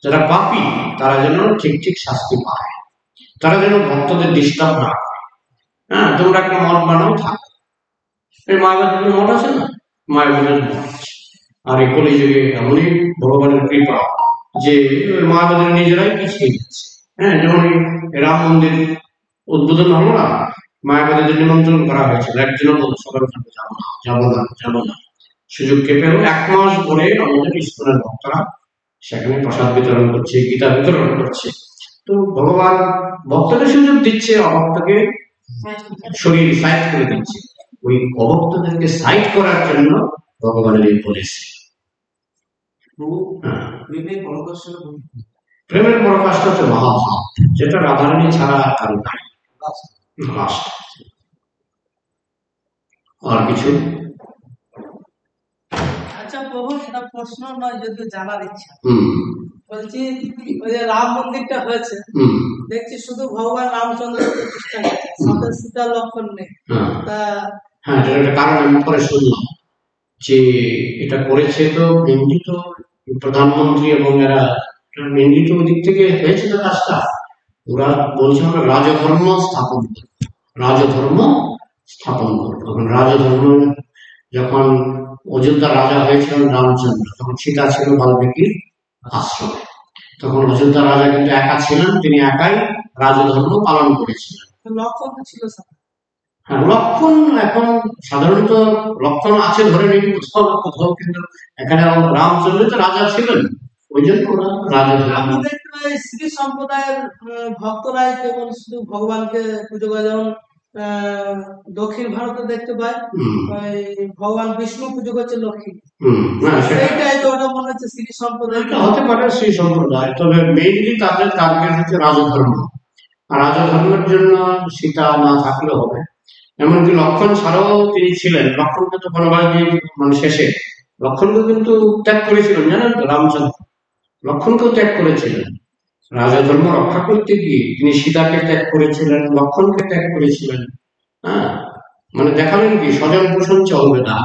যারা পাপী তারা যেন ঠিক ঠিক শাস্তি পায়, তারা যেন ভক্তদের ডিস্টার্ব না করে। হ্যাঁ, তোমরা একটা মঠ বানাও, থাকো, এই মায়াবাদের মঠ আছে না, মায়াবাদের মঠ আছে। আর এই কলিযুগে এমনই ভগবানের কৃপা যে মায়াবাদের নিজেরাই পিছিয়ে যাচ্ছে। হ্যাঁ, যেমন রাম মন্দির উদ্বোধন হলো না, মায়াবাদীদের নিমন্ত্রণ করা হয়েছিল, একজনও বলল সকাল থেকে যাবো না যাবো না যাবো না, সুযোগ কেঁপে হলো। 1 মাস ধরে আমাদের ইস্কনের ভক্তরা সেখানে প্রসাদ বিতরণ করছে, গীতা বিতরণ করছে। তো ভগবান ভক্তকে সুযোগ দিচ্ছে, অভক্তকে শরীর সাইড করে দিচ্ছে। ওই অভক্তদেরকে সাইড করার জন্য ভগবানের এই পলিসি। প্রভু প্রেমের পরকাশের প্রেমের পরকাশটা হচ্ছে মহাভাব, যেটা রাধারানী ছাড়া আর কারো নাই। লাস্ট আর কিছু? আচ্ছা প্রভু, সেটা প্রশ্ন নয়, যদি জানার ইচ্ছা। হুম বলছি, ওই যে রাম মন্দিরটা হয়েছে, হুম দেখছি শুধু ভগবান রামচন্দ্র প্রতিষ্ঠা করেছে, সাথে সীতা লক্ষণ নেই। হ্যাঁ তা হ্যাঁ, এটার একটা কারণ আমি পরে শুনলাম যে এটা করেছে তো মেনলি তো প্রধানমন্ত্রী এবং এরা মেনলি তো ওদিক থেকে হয়েছে তো কাজটা। ওরা বলছে আমরা রাজধর্ম স্থাপন করব, রাজধর্ম স্থাপন করব। তখন রাজধর্ম যখন অযোধ্যা রাজা হয়েছিলেন রামচন্দ্র, তখন সীতা ছিল বাল্মীকির আশ্রমে। তখন অযোধ্যা রাজা কিন্তু একা ছিলেন, তিনি একাই রাজধর্ম পালন করেছিলেন। লক্ষণ তো ছিল স্যার। হ্যাঁ, লক্ষণ এখন সাধারণত লক্ষণ আছে ধরে নিই কোথাও না কোথাও, কিন্তু এখানে রামচন্দ্র তো রাজা ছিলেন, ওই জন্য ওরা রাজধর্ম। আমি দেখতে পাই শ্রী সম্প্রদায়ের ভক্তরাই কেবল শুধু ভগবানকে পুজো করে, যেমন দক্ষিণ ভারতে দেখতে পাই ওই ভগবান বিষ্ণু পুজো করছে লক্ষ্মী। সেইটাই তো ওটা মনে হচ্ছে শ্রী সম্প্রদায়। এটা হতে পারে শ্রী সম্প্রদায়, তবে মেইনলি তাদের টার্গেট হচ্ছে রাজধর্ম। আর রাজধর্মের জন্য সীতা না থাকলেও হবে। এমনকি লক্ষণ ছাড়াও তিনি ছিলেন, লক্ষণকে তো বনবাস দিয়ে মানে শেষে লক্ষণকে কিন্তু ত্যাগ করেছিলেন, জানেন তো রামচন্দ্র লক্ষণকেও ত্যাগ করেছিলেন। রাজধর্ম রক্ষা করতে গিয়ে তিনি সীতাকে ত্যাগ করেছিলেন, লক্ষণকে ত্যাগ করেছিলেন। হ্যাঁ, মানে দেখালেন কি স্বজন পোষণ চলবে না।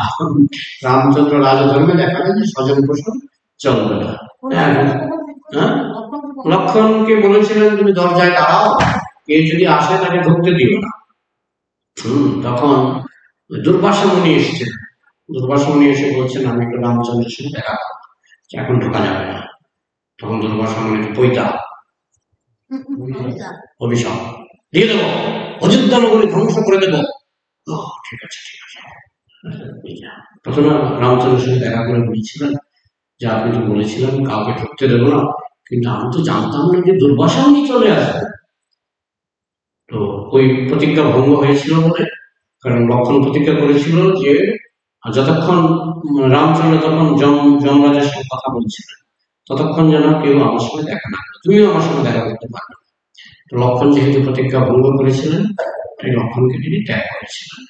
রামচন্দ্র রাজধর্মে দেখালেন যে স্বজন পোষণ চলবে না। হ্যাঁ, লক্ষণকে বলেছিলেন তুমি দরজায় দাঁড়াও, কেউ যদি আসে তাকে ঢুকতে দিও না। তখন দুর্বাসা মুনি এসেছেন, দুর্বাসা মুনি এসে বলছেন আমি একটু রামচন্দ্রের সঙ্গে দেখা করবো, এখন ঢোকা যাবে না। তখন দুর্বাসা মুনি পৈতা অভিশাপ দিয়ে দেবো, অযোধ্যা নগরী ধ্বংস করে দেবো। ঠিক আছে ঠিক আছে। প্রথমে রামচন্দ্রের সঙ্গে দেখা করে বলেছিলেন যে আপনি তো বলেছিলেন কাউকে ঢুকতে দেবো না, কিন্তু আমি তো জানতাম না যে দুর্বাসা মুনি চলে আসবে। তো ওই প্রতিজ্ঞা ভঙ্গ হয়েছিল বলে, কারণ লক্ষণ প্রতিজ্ঞা করেছিল যে যতক্ষণ রামচন্দ্র তখন যমরাজের সঙ্গে কথা বলছিলেন ততক্ষণ যেন কেউ আমার সঙ্গে দেখা না করে, তুমিও আমার সঙ্গে দেখা করতে পারবে। তো লক্ষণ যেহেতু প্রতিজ্ঞা ভঙ্গ করেছিলেন, তাই লক্ষণকে তিনি ত্যাগ করেছিলেন।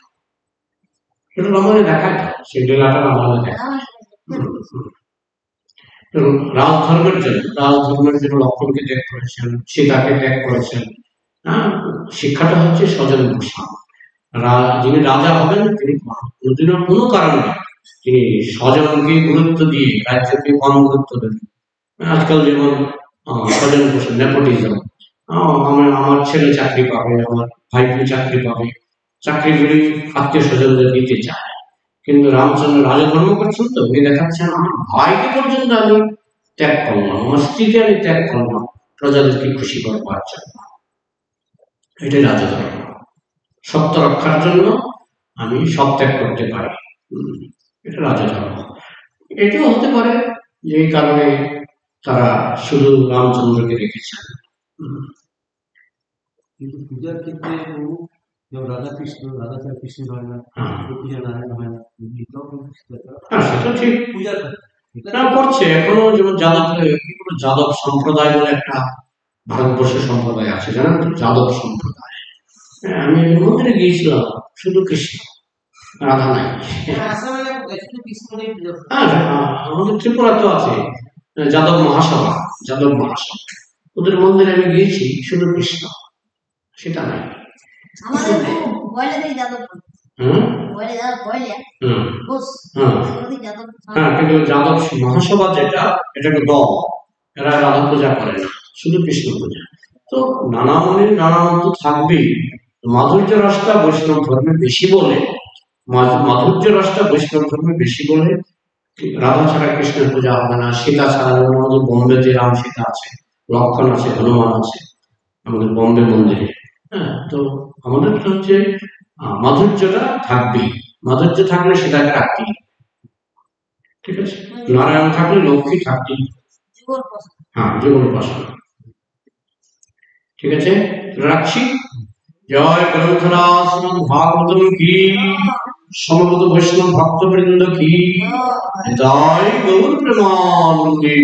সেটা রামায়ণে দেখায়, সেই লীলাটা রামায়ণে দেখায়। রাজধর্মের জন্য লক্ষণকে ত্যাগ করেছেন, সীতাকে ত্যাগ করেছেন। শিক্ষাটা হচ্ছে স্বজন পোষণ। যিনি রাজা হবেন তিনি কোনোদিনও কোনো কারণে তিনি স্বজনকে গুরুত্ব দিয়ে রাজ্যকে কম গুরুত্ব দেবেন। আজকাল যেমন স্বজন পোষণ, নেপোটিজম, আমার ছেলে চাকরি পাবে, আমার ভাইপো চাকরি পাবে, চাকরিগুলি আত্মীয় স্বজনদের দিতে চায়। কিন্তু রামচন্দ্র রাজধর্ম করছেন তো, উনি দেখাচ্ছেন আমার ভাইকে পর্যন্ত আমি ত্যাগ করলাম, আমার স্ত্রীকে আমি ত্যাগ করলাম প্রজাদেরকে খুশি করবার জন্য। এটাই রাজধর্ম। সত্য রক্ষার জন্য আমি সব ত্যাগ করতে পারি, এটা রাজধর্ম। এটাও হতে পারে যে এই কারণে তারা শুধু রামচন্দ্রকে রেখেছেন। কিন্তু পূজার ক্ষেত্রে যেমন রাধা ছাড়া কৃষ্ণ হয় না, পূজা নারায়ণ হয় না, সেটা ঠিক পূজার করছে এখনো। যেমন যাদব সম্প্রদায় বলে একটা ভারতবর্ষের সম্প্রদায় আছে, জানেন তো, যাদব সম্প্রদায়। আমি মন্দিরে গিয়েছিলাম, শুধু কৃষ্ণ, রাধা নাই। আমাদের ত্রিপুরাতেও আছে যাদব মহাসভা, ওদের মন্দিরে আমি গিয়েছি, শুধু কৃষ্ণ, সেটা নাই। কিন্তু যাদব মহাসভা যেটা, এটাকে দল, এরা রাধা পূজা করে না, শুধু কৃষ্ণ পূজা। তো নানা মনের নানা মত থাকবেই। মাধুর্য রাস্তা বৈষ্ণব ধর্মে বেশি বলে, রাধা ছাড়া কৃষ্ণের পূজা হবে না, সীতা ছাড়া, আমাদের বোম্বেতে রাম সীতা আছে, লক্ষণ আছে, হনুমান আছে আমাদের বোম্বে মন্দিরে। তো আমাদের হচ্ছে মাধুর্যটা থাকবেই, মাধুর্য থাকলে সীতাকে রাখতেই, ঠিক আছে, নারায়ণ থাকলে লক্ষ্মী থাকতেই, জীবন উপাসনা। ঠিক আছে, রাখছি। জয় গ্রন্থরাজ ভাগবতম কি সমবেত বৈষ্ণব ভক্তবৃন্দ কি, জয় গৌর প্রেমানন্দে।